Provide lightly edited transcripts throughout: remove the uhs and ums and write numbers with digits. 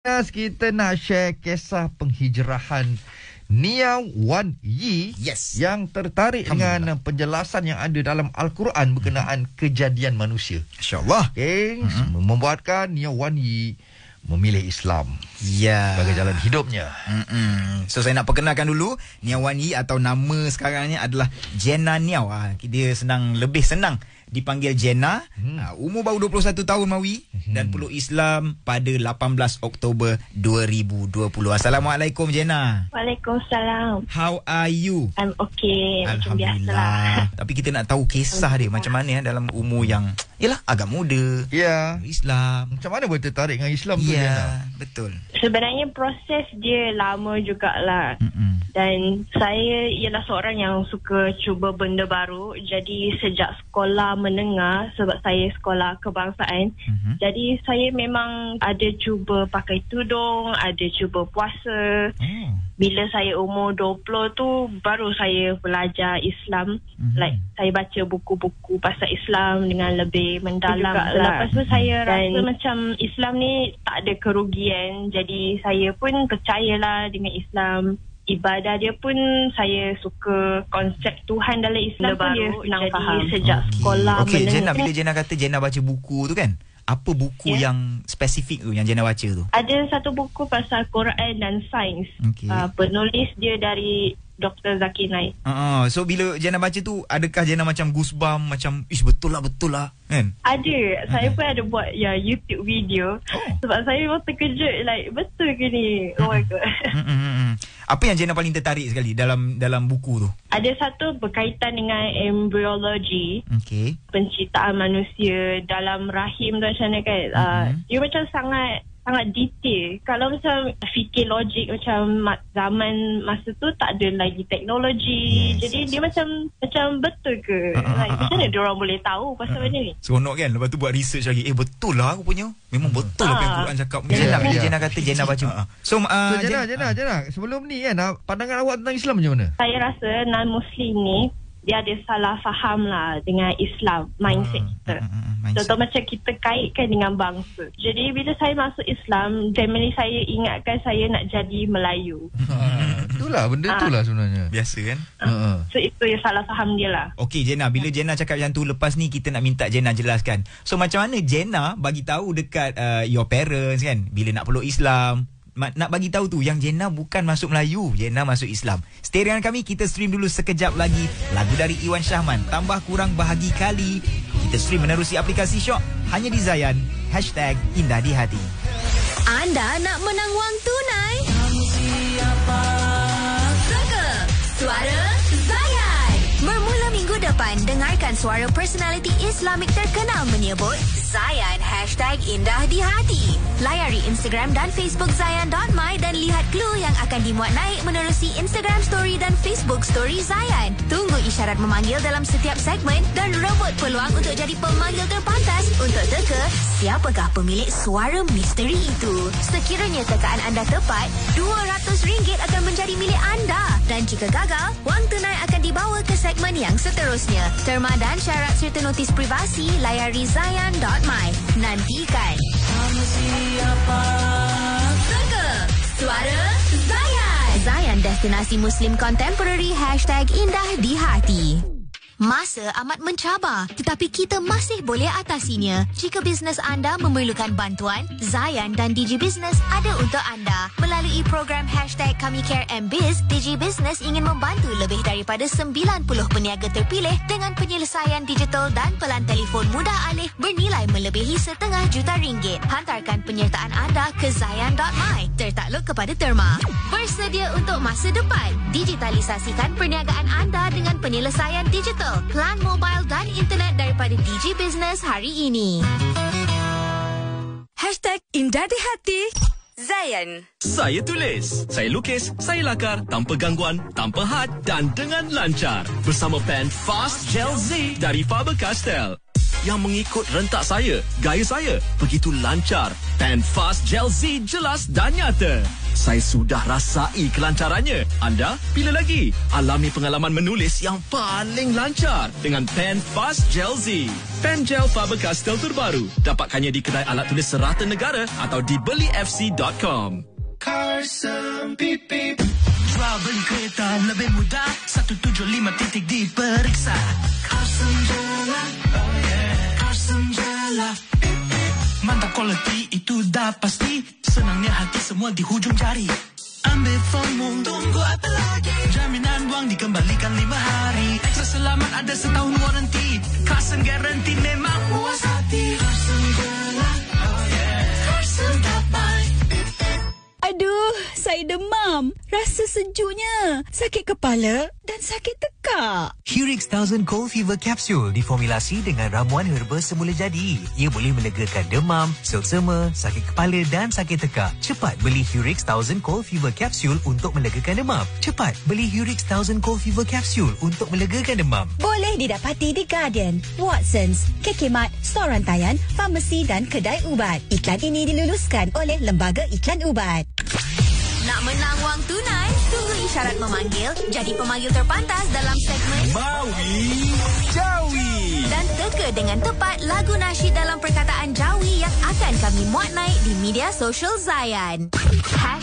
Kita nak share kisah penghijrahan Nia Wan Yi yang tertarik dengan penjelasan yang ada dalam Al-Quran berkenaan kejadian manusia. InsyaAllah. Membuatkan Nia Wan Yi memilih Islam sebagai jalan hidupnya. So saya nak perkenalkan dulu Nia Wan Yi, atau nama sekarangnya adalah Jenna Niau. Dia lebih senang dipanggil Jenna. Umur baru 21 tahun Mawi, dan peluk Islam pada 18 Oktober 2020. Assalamualaikum Jenna. Waalaikumsalam. How are you? I'm okay. Alhamdulillah. Tapi kita nak tahu kisah dia macam mana dalam umur yang agak muda. Islam. Macam mana boleh tertarik dengan Islam tu Jenna? Betul. Sebenarnya proses dia lama jugalah. Dan saya ialah seorang yang suka cuba benda baru. Jadi sejak sekolah menengah, sebab saya sekolah kebangsaan, jadi saya memang ada cuba pakai tudung, ada cuba puasa. Bila saya umur 20 tu baru saya belajar Islam. Like saya baca buku-buku pasal Islam dengan lebih mendalam. Lepas tu saya rasa macam Islam ni tak ada kerugian. Jadi saya pun percayalah dengan Islam. Ibadah dia pun saya suka konsep Tuhan dalam Islam pun dia senang faham. Sejak sekolah menengah. Jenna, bila Jenna kata Jenna baca buku tu kan, apa buku yang spesifik tu yang Jenna baca tu? Ada satu buku pasal Quran dan sains. Penulis dia dari Dr. Zakir Naik. So bila Jenna baca tu, adakah Jenna macam goosebump, macam betul lah kan? Ada. Saya pun ada buat YouTube video. Sebab saya pun terkejut, betul ke ni? Oh my god. Apa yang Jenna paling tertarik sekali dalam buku tu? Ada satu berkaitan dengan embryologi. Penciptaan manusia dalam rahim tu macam mana kan. Dia macam sangat detail. Kalau macam fikir logik, macam zaman masa tu tak ada lagi teknologi. Jadi dia macam betul ke? Macam mana diorang boleh tahu pasal benda ni? Seronok kan? Lepas tu buat research lagi. Betul lah aku punya. Memang betul lah apa yang Quran cakap. Jenna kata Jenna baca. So Jenna, sebelum ni kan, pandangan awak tentang Islam macam mana? Saya rasa non-Muslim ni dia ada salah faham lah dengan Islam, mindset kita. Contoh macam kita kaitkan dengan bangsa. Jadi bila saya masuk Islam, family saya ingatkan saya nak jadi Melayu. Itulah benda itulah sebenarnya. Biasa kan? So itu yang salah faham dia lah. Okey Jenna, bila Jenna cakap macam tu, lepas ni kita nak minta Jenna jelaskan. So macam mana Jenna bagi tahu dekat your parents kan, bila nak peluk Islam, nak bagi tahu tu yang Jenna bukan masuk Melayu, Jenna masuk Islam. Stay dengan kami, kita stream dulu sekejap lagi lagu dari Iwan Syahman, Tambah Kurang Bahagi Kali. Kita stream menerusi aplikasi Shock hanya di Zayan. #Indah di Hati. Anda nak menang wang tunai? Teka Suara Zayan. Bermula minggu depan, dengarkan suara personaliti Islamik terkenal menyebut Zayan #Indah di Hati. Layari Instagram dan Facebook Zayan.my dan lihat clue yang akan dimuat naik menerusi Instagram Story dan Facebook Story Zayan. Tunggu isyarat memanggil dalam setiap segmen dan rebut peluang untuk jadi pemanggil terpantas untuk teka siapakah pemilik suara misteri itu. Sekiranya tekaan anda tepat, RM200 akan menjadi milik anda. Dan jika gagal, wang tunai akan dibawa ke segmen yang seterusnya. Terma dan syarat serta notis privasi layari Zayan.my. Nantikan. Teka Suara Zayan. Zayan, destinasi Muslim Contemporary. #Indah di Hati. Masa amat mencabar, tetapi kita masih boleh atasinya. Jika bisnes anda memerlukan bantuan, Zayan dan Digi Business ada untuk anda. Melalui program #KamiCareMBiz, Digi Business ingin membantu lebih daripada 90 peniaga terpilih dengan penyelesaian digital dan pelan telefon mudah alih bernilai melebihi RM1,500,000. Hantarkan penyertaan anda ke Zayan.my, tertakluk kepada terma. Bersedia untuk masa depan. Digitalisasikan perniagaan anda dengan penyelesaian digital, plan mobile dan internet daripada Digi Business hari ini. #Indah di Hati. Zayan. Saya tulis, saya lukis, saya lakar tanpa gangguan, tanpa had dan dengan lancar. Bersama pen Fast Gel Z dari Faber-Castell. yang mengikut rentak saya, gaya saya. Begitu lancar. Pen Fast Gel Z jelas dan nyata. Saya sudah rasai kelancarannya. Anda pilih lagi. Alami pengalaman menulis yang paling lancar dengan Pen Fast Gel Z. Pen Gel Faber-Castell terbaru. Dapatkannya di kedai alat tulis serata negara atau di belifc.com. Carson Beep Beep. Jual beli kereta lebih mudah. 175 titik diperiksa. Carson Jala. Oh yeah. Carson Jala. Mantap kualiti itu dah pasti. Senangnya hati semua di hujung jari. Ambil formmu, tunggu apa lagi? Jaminan wang dikembalikan 5 hari. Ekstra selamat ada setahun waranti. Carson garanti memang puas hati. Carson Jala. Oh yeah. Carson dapat. Aduh, saya demam. Rasa sejuknya. Sakit kepala dan sakit tekak. Hurix 1000 Cold Fever Capsule diformulasi dengan ramuan herba semula jadi. Ia boleh melegakan demam, selsema, sakit kepala dan sakit tekak. Cepat beli Hurix 1000 Cold Fever Capsule untuk melegakan demam. Cepat beli Hurix 1000 Cold Fever Capsule untuk melegakan demam. Boleh didapati di Guardian, Watsons, KK Mart, store rantaian, farmasi dan kedai ubat. Iklan ini diluluskan oleh Lembaga Iklan Ubat. Nak menang wang tunai? Tunggu isyarat memanggil. Jadi pemanggil terpantas dalam segmen Maui Jawi. dan teka dengan tepat lagu nasyid dalam perkataan Jawi yang akan kami muat naik di media sosial Zayan.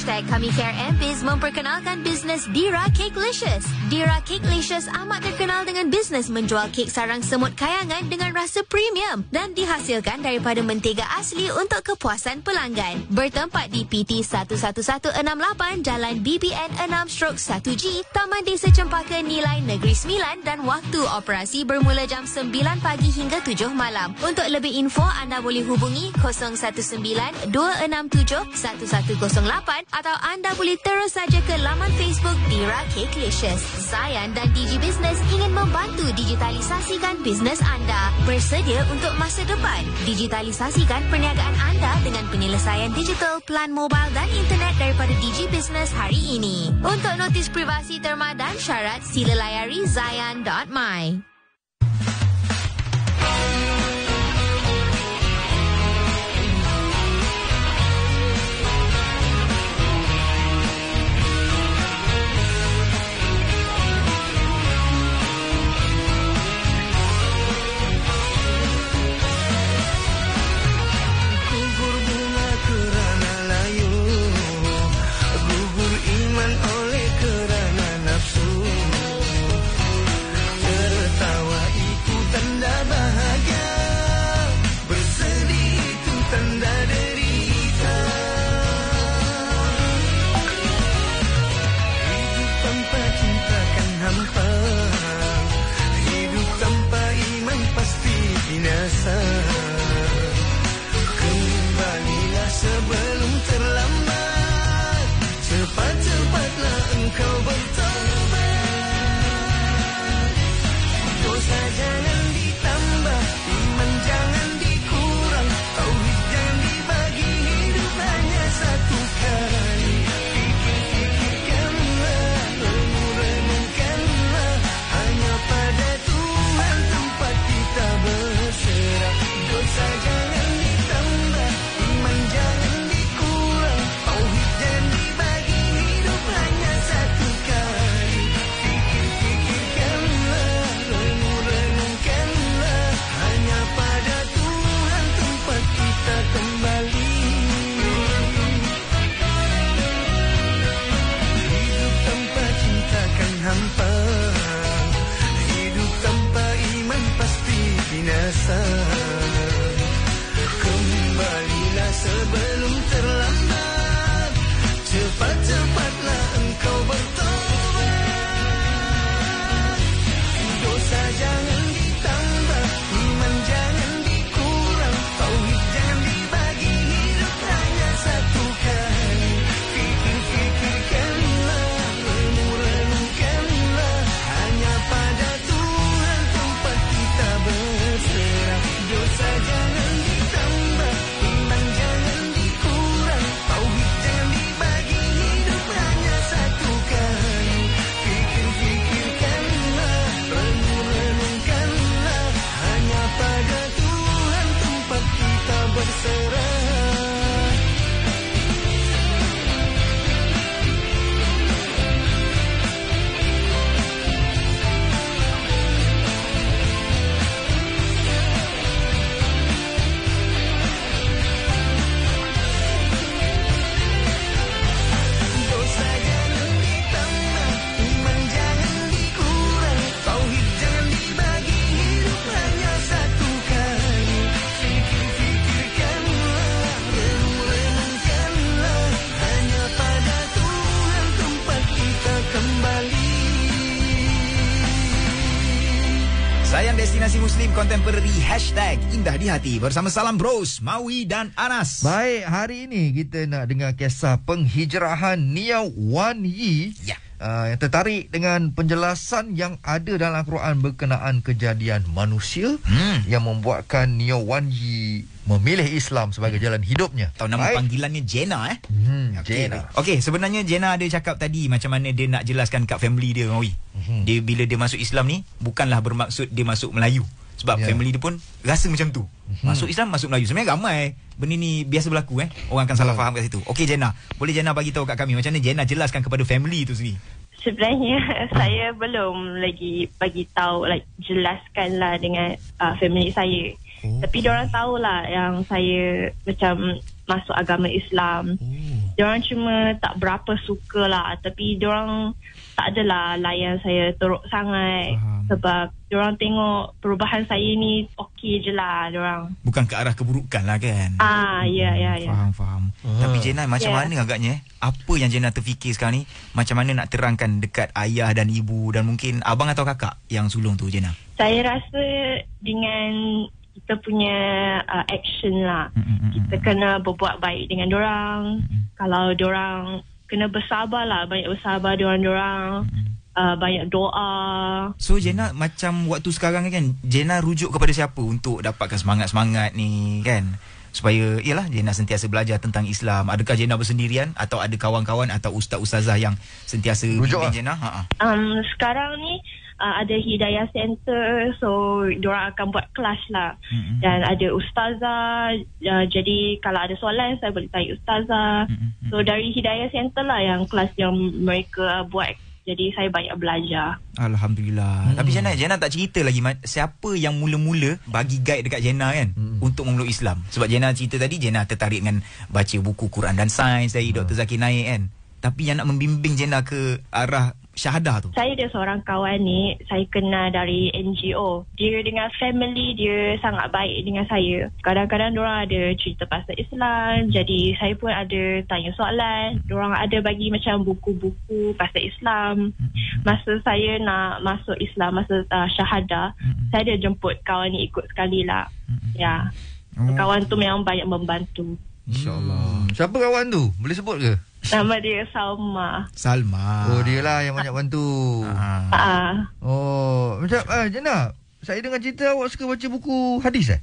#Kami Care MPiz memperkenalkan bisnes Dira Cakelicious. Dira Cakelicious amat terkenal dengan bisnes menjual kek sarang semut kayangan dengan rasa premium dan dihasilkan daripada mentega asli untuk kepuasan pelanggan. Bertempat di PT 11168 Jalan BBN 6/1G, Taman Desa Cempaka Nilai Negeri Sembilan dan waktu operasi bermula jam 9 pagi hingga 7 malam. Untuk lebih info anda boleh hubungi 019-267-1108 atau anda boleh terus saja ke laman Facebook Dira Cakelicious. Zayan dan Digi Business ingin membantu digitalisasikan bisnes anda. Bersedia untuk masa depan. Digitalisasikan perniagaan anda dengan penyelesaian digital, plan mobile dan internet daripada Digi Business hari ini. Untuk notis privasi terma dan syarat, sila layari zayan.my. Oleh kerana nafsu terletak Destinasi Muslim Contemporary #Indah di Hati bersama Salam Bros, Mawi dan Anas. Baik, hari ini kita nak dengar kisah penghijrahan Nia Wan Yi. Ya. Yang tertarik dengan penjelasan yang ada dalam Al-Quran berkenaan kejadian manusia yang membuatkan Nia Wan Yi memilih Islam sebagai jalan hidupnya. Tahu nama panggilannya Jenna Jenna. Okey, sebenarnya Jenna ada cakap tadi macam mana dia nak jelaskan kat family dia, Mawi. Dia bila dia masuk Islam ni bukanlah bermaksud dia masuk Melayu. Sebab family dia pun rasa macam tu. Masuk Islam, masuk Melayu. Sebenarnya ramai benda ni biasa berlaku. Orang akan salah faham kat situ. Okey Jenna, boleh Jenna bagi tahu kat kami macam mana Jenna jelaskan kepada family tu sendiri? Sebenarnya saya belum lagi bagi tahu, jelaskan lah dengan family saya. Tapi diorang tahulah yang saya macam masuk agama Islam. Diorang cuma tak berapa suka lah. Tapi diorang tak adalah layan saya teruk sangat. Sebab diorang tengok perubahan saya ni okey je lah diorang. Bukan ke arah keburukan lah kan? Ya. Faham. Tapi Jenna macam mana agaknya? Apa yang Jenna terfikir sekarang ni? Macam mana nak terangkan dekat ayah dan ibu dan mungkin abang atau kakak yang sulung tu, Jenna? Saya rasa dengan kita punya action lah. Kita kena berbuat baik dengan dorang. Kalau dorang kena bersabar lah, banyak bersabar dorang. Banyak doa. So Jenna macam waktu sekarang kan, Jenna rujuk kepada siapa untuk dapatkan semangat-semangat ni kan? Supaya ialah Jenna sentiasa belajar tentang Islam. Adakah Jenna bersendirian atau ada kawan-kawan atau ustaz-ustazah yang sentiasa bimbing Jenna? Sekarang ni ada Hidayah Center, so diorang akan buat kelas lah. Dan ada ustazah, jadi kalau ada soalan saya boleh tanya ustazah. So dari Hidayah Center lah yang kelas yang mereka buat. Jadi saya banyak belajar. Alhamdulillah. Tapi Jenna tak cerita lagi siapa yang mula-mula bagi guide dekat Jenna kan untuk memeluk Islam. Sebab Jenna cerita tadi Jenna tertarik dengan baca buku Quran dan Sains dari Dr. Zakir Naik kan. Tapi yang nak membimbing Jenna ke arah syahadah tu, saya ada seorang kawan ni, saya kenal dari NGO. Dia dengan family dia sangat baik dengan saya. Kadang-kadang diorang ada cerita pasal Islam, jadi saya pun ada tanya soalan. Diorang ada bagi macam buku-buku pasal Islam. Masa saya nak masuk Islam, masa syahadah, saya ada jemput kawan ni ikut sekali lah. Ya. Kawan tu memang banyak membantu. InsyaAllah. Siapa kawan tu? Boleh sebut ke? Nama dia Salma. Oh, dia lah yang banyak bantu. Oh, macam Jenna, saya dengar cerita awak suka baca buku hadis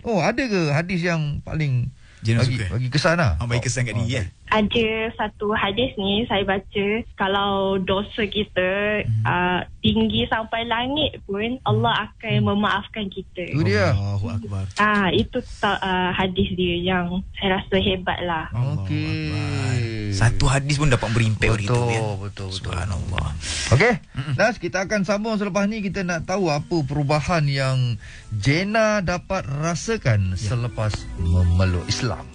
Oh, ada ke hadis yang paling Jenna bagi kesan lah? Bagi kesan kat diri Ada satu hadis ni saya baca, kalau dosa kita tinggi sampai langit pun Allah akan memaafkan kita. Itu dia. Allahu Akbar. Itu hadis dia yang saya rasa hebat lah. Okey. Satu hadis pun dapat berimpak hari tu ya. Betul. Subhanallah. Okey. Nas, kita akan sambung selepas ni. Kita nak tahu apa perubahan yang Jenna dapat rasakan selepas memeluk Islam.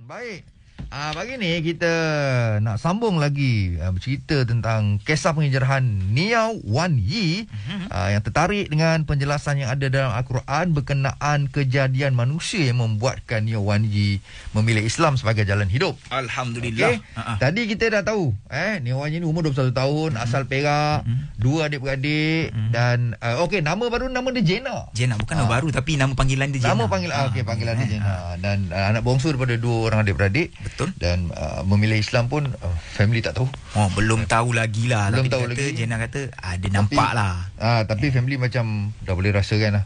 Baik. Pagi ni kita nak sambung lagi bercerita tentang kisah penghijrahan Niau Wan Yi yang tertarik dengan penjelasan yang ada dalam Al-Quran berkenaan kejadian manusia yang membuatkan Niau Wan Yi memilih Islam sebagai jalan hidup. Alhamdulillah. Tadi kita dah tahu Niau Wan Yi ni umur 21 tahun, asal Perak, 2 adik-beradik dan nama baru, nama dia Jena. Jena bukan nama baru tapi nama panggilan dia Jena. Nama panggilan dia Jena dan anak bongsu daripada 2 orang adik-beradik. Betul. Dan memilih Islam pun family tak tahu. Belum tahu lagi lah. Belum tapi tahu kata, lagi. Jena kata ada nampak lah. Tapi family macam dah boleh rasakan lah.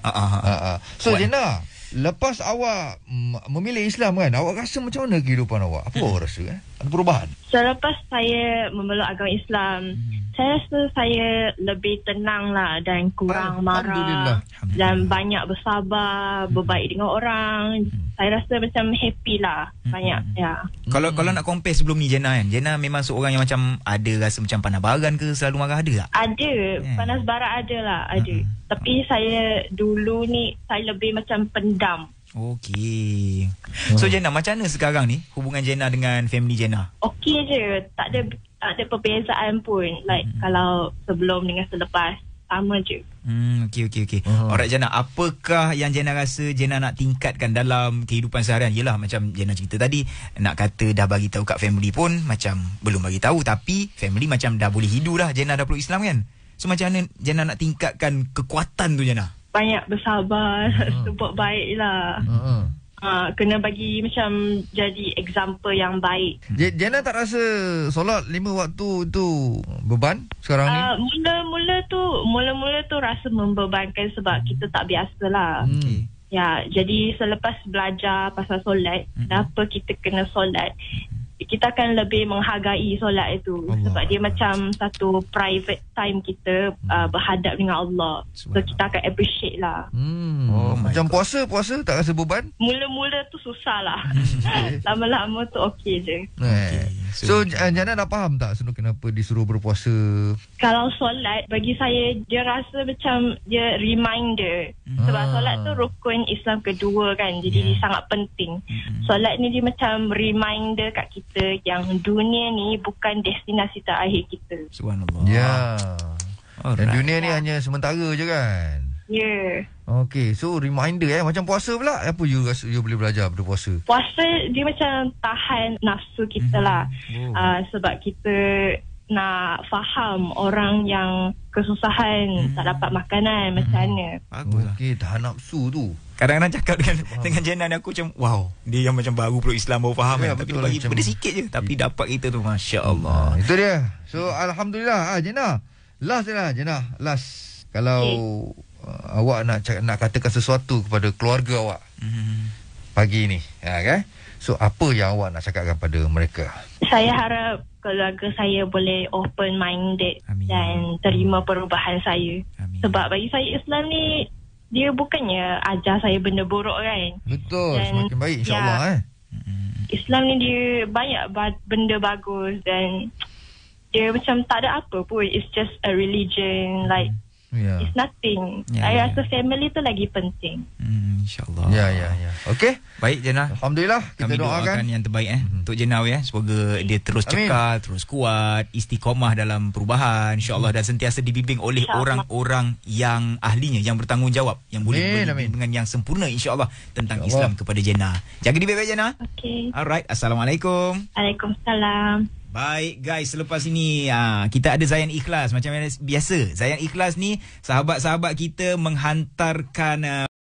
So Jena, lepas awak memilih Islam kan, awak rasa macam mana kehidupan awak? Apa awak rasa? Ada perubahan? Selepas saya memeluk agama Islam, saya rasa saya lebih tenang lah dan kurang marah dan banyak bersabar, berbaik dengan orang. Saya rasa macam happy lah. Banyak ya. Kalau nak compare sebelum ni Jena kan, Jena memang seorang yang macam ada rasa macam panas baran ke, selalu marah, ada tak? Ada, panas barat ada lah, ada. Tapi saya dulu ni saya lebih macam pendam. Okey. So Jena, macam mana sekarang ni hubungan Jena dengan family Jena? Okey je, tak ada perbezaan pun. Like kalau sebelum dengan selepas, sama je. Okey. Alright Jena, apakah yang Jena rasa Jena nak tingkatkan dalam kehidupan seharian? Yelah macam Jena cerita tadi, nak kata dah bagi tahu kat family pun macam belum bagi tahu, tapi family macam dah boleh hidu dah, Jena dah peluk Islam kan. So macam mana Jena nak tingkatkan kekuatan tu Jena? Banyak bersabar, sebut baik lah. Kena bagi macam jadi example yang baik. Jena tak rasa solat 5 waktu tu beban sekarang ni? Mula-mula tu rasa membebankan sebab kita tak biasa lah. Ya, jadi selepas belajar pasal solat, kenapa kita kena solat, kita akan lebih menghargai solat itu. Sebab dia macam satu private time kita berhadap dengan Allah. So kita akan appreciate lah. Macam puasa tak rasa beban? Mula-mula tu susah lah. Lama-lama tu okey je. So Jana dah faham tak kenapa disuruh berpuasa? Kalau solat bagi saya, dia rasa macam dia reminder. Sebab solat tu rukun Islam kedua kan. Jadi dia sangat penting. Solat ni dia macam reminder kat kita yang dunia ni bukan destinasi terakhir kita. Subhanallah. Ya. Dan dunia ni hanya sementara je kan? Ya. Okey, so reminder macam puasa pula. Apa you rasa you boleh belajar pada puasa? Puasa dia macam tahan nafsu kita lah. Sebab kita nak faham orang yang kesusahan, tak dapat makanan macam mana. Okey, tahan nafsu tu. Kadang-kadang cakap dengan Jena ni aku macam wow, dia yang macam baru peluk Islam baru faham kan. Tapi dia bagi benda sikit je tapi dapat kita tu, masya-Allah. Itu dia. So alhamdulillah Jena. Last kalau awak nak katakan sesuatu kepada keluarga awak pagi ni, kan? So apa yang awak nak cakapkan pada mereka? Saya harap keluarga saya boleh open minded dan terima perubahan saya. Sebab bagi saya Islam ni dia bukannya ajar saya benda buruk kan. Betul, dan semakin baik insya-Allah Islam ni dia banyak benda bagus dan dia macam tak ada apa pun. It's just a religion, like it's nothing. Saya rasa family tu lagi penting. InsyaAllah. Ya. Okey. Baik Jena. Alhamdulillah. Kita doakan yang terbaik untuk Jena semoga dia terus cekal, terus kuat, istiqamah dalam perubahan insya-Allah, dan sentiasa dibimbing oleh orang-orang yang ahlinya, yang bertanggungjawab, yang boleh dengan yang sempurna insya-Allah tentang Islam kepada Jena. Jaga diri baik-baik Jena. Okey. Alright, assalamualaikum. Waalaikumsalam. Baik guys, selepas ini kita ada Zayan Ikhlas. Macam biasa, Zayan Ikhlas ni sahabat-sahabat kita menghantarkan